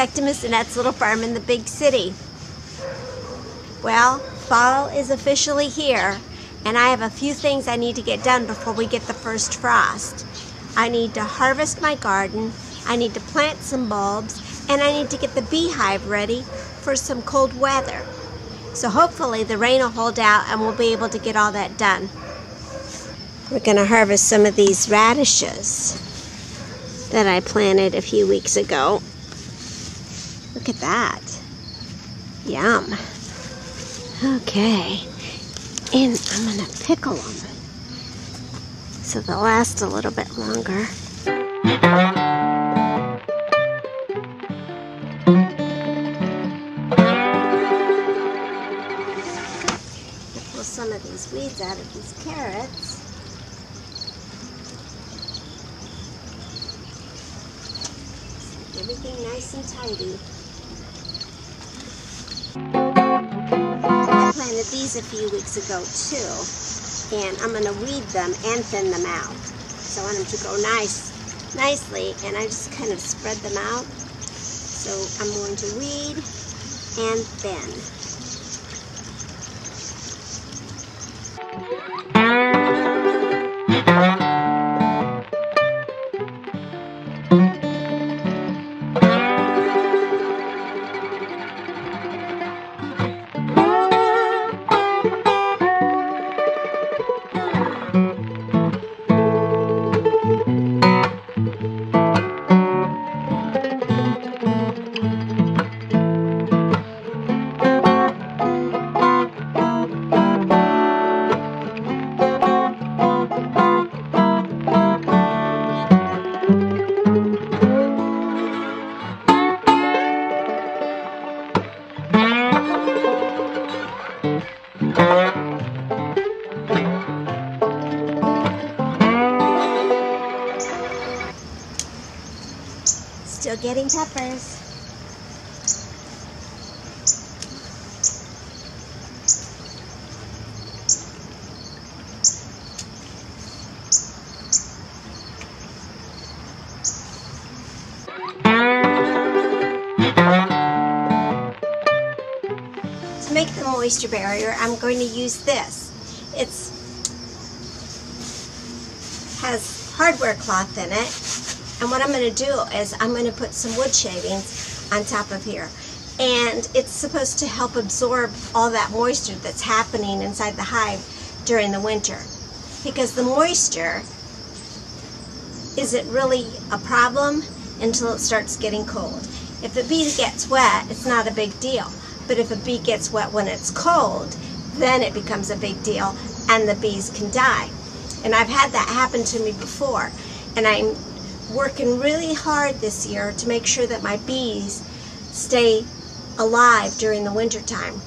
back to Miss Annette's little farm in the big city. Well, fall is officially here, and I have a few things I need to get done before we get the first frost. I need to harvest my garden, I need to plant some bulbs, and I need to get the beehive ready for some cold weather. So hopefully the rain will hold out and we'll be able to get all that done. We're going to harvest some of these radishes that I planted a few weeks ago. Look at that. Yum. Okay. And I'm going to pickle them so they'll last a little bit longer. Pull some of these weeds out of these carrots. Everything nice and tidy. I planted these a few weeks ago too, and I'm going to weed them and thin them out. So I want them to grow nicely, and I just kind of spread them out. So I'm going to weed and thin. Still getting peppers. To make the moisture barrier, I'm going to use this. It has hardware cloth in it. And what I'm going to do is I'm going to put some wood shavings on top of here. And it's supposed to help absorb all that moisture that's happening inside the hive during the winter. Because the moisture isn't really a problem until it starts getting cold. If a bee gets wet, it's not a big deal. But if a bee gets wet when it's cold, then it becomes a big deal and the bees can die. And I've had that happen to me before. And I'm working really hard this year to make sure that my bees stay alive during the winter time.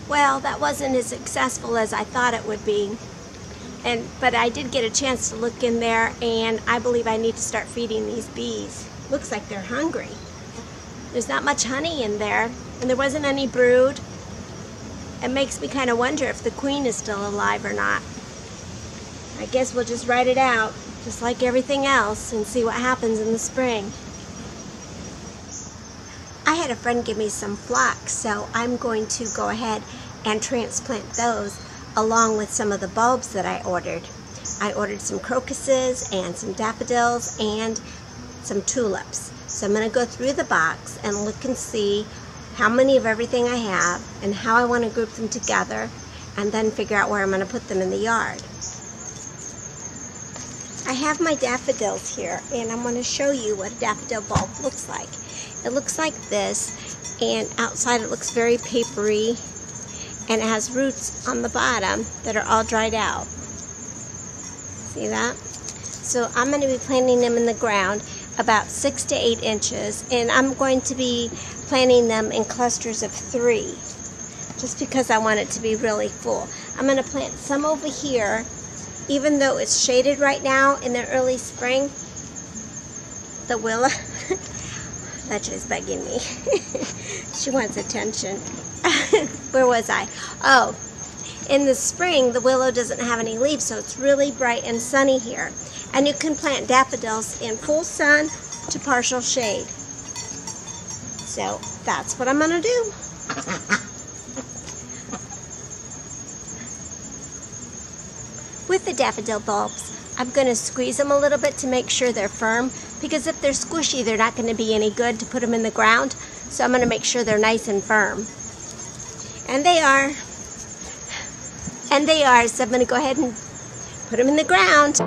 Well, that wasn't as successful as I thought it would be. But I did get a chance to look in there, and I believe I need to start feeding these bees. Looks like they're hungry. There's not much honey in there, and there wasn't any brood. It makes me kind of wonder if the queen is still alive or not. I guess we'll just ride it out, just like everything else, and see what happens in the spring. I had a friend give me some phlox, so I'm going to go ahead and transplant those along with some of the bulbs that I ordered. I ordered some crocuses and some daffodils and some tulips. So I'm going to go through the box and look and see how many of everything I have and how I want to group them together, and then figure out where I'm going to put them in the yard. I have my daffodils here, and I'm going to show you what a daffodil bulb looks like. It looks like this, and outside it looks very papery, and it has roots on the bottom that are all dried out. See that? So I'm going to be planting them in the ground about 6 to 8 inches, and I'm going to be planting them in clusters of 3, just because I want it to be really full. I'm going to plant some over here, even though it's shaded right now in the early spring. The willow, that is begging me. She wants attention. Where was I? Oh, in the spring, the willow doesn't have any leaves, so it's really bright and sunny here. And you can plant daffodils in full sun to partial shade. So that's what I'm going to do. With the daffodil bulbs, I'm going to squeeze them a little bit to make sure they're firm, because if they're squishy, they're not going to be any good to put them in the ground. So I'm going to make sure they're nice and firm. And they are. And they are, so I'm going to go ahead and put them in the ground.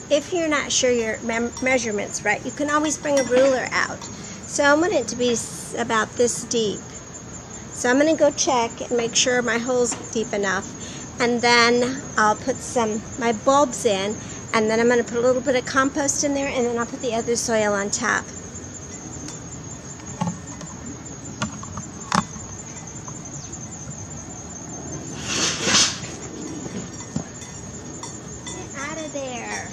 If you're not sure your measurements right, you can always bring a ruler out. So I want it to be about this deep. So I'm going to go check and make sure my hole's deep enough. And then I'll put my bulbs in, and then I'm going to put a little bit of compost in there, and then I'll put the other soil on top. Get out of there.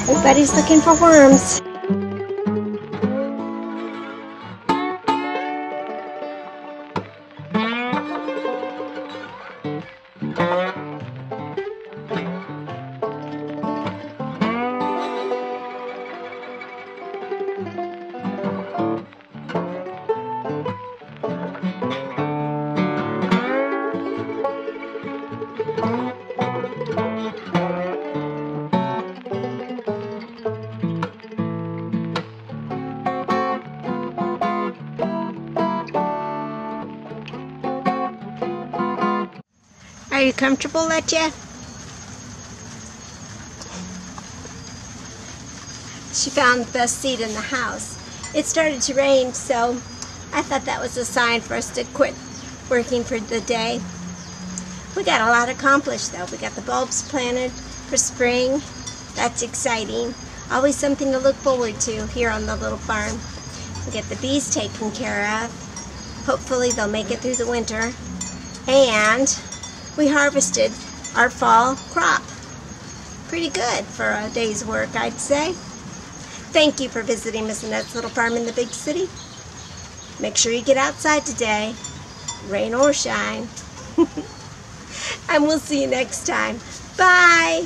Everybody's looking for worms. Are you comfortable, Letya? She found the best seat in the house. It started to rain, so I thought that was a sign for us to quit working for the day. We got a lot accomplished, though. We got the bulbs planted for spring. That's exciting. Always something to look forward to here on the little farm. We get the bees taken care of. Hopefully they'll make it through the winter. And we harvested our fall crop. Pretty good for a day's work, I'd say. Thank you for visiting Miss Annette's little farm in the big city. Make sure you get outside today, rain or shine. And we'll see you next time. Bye!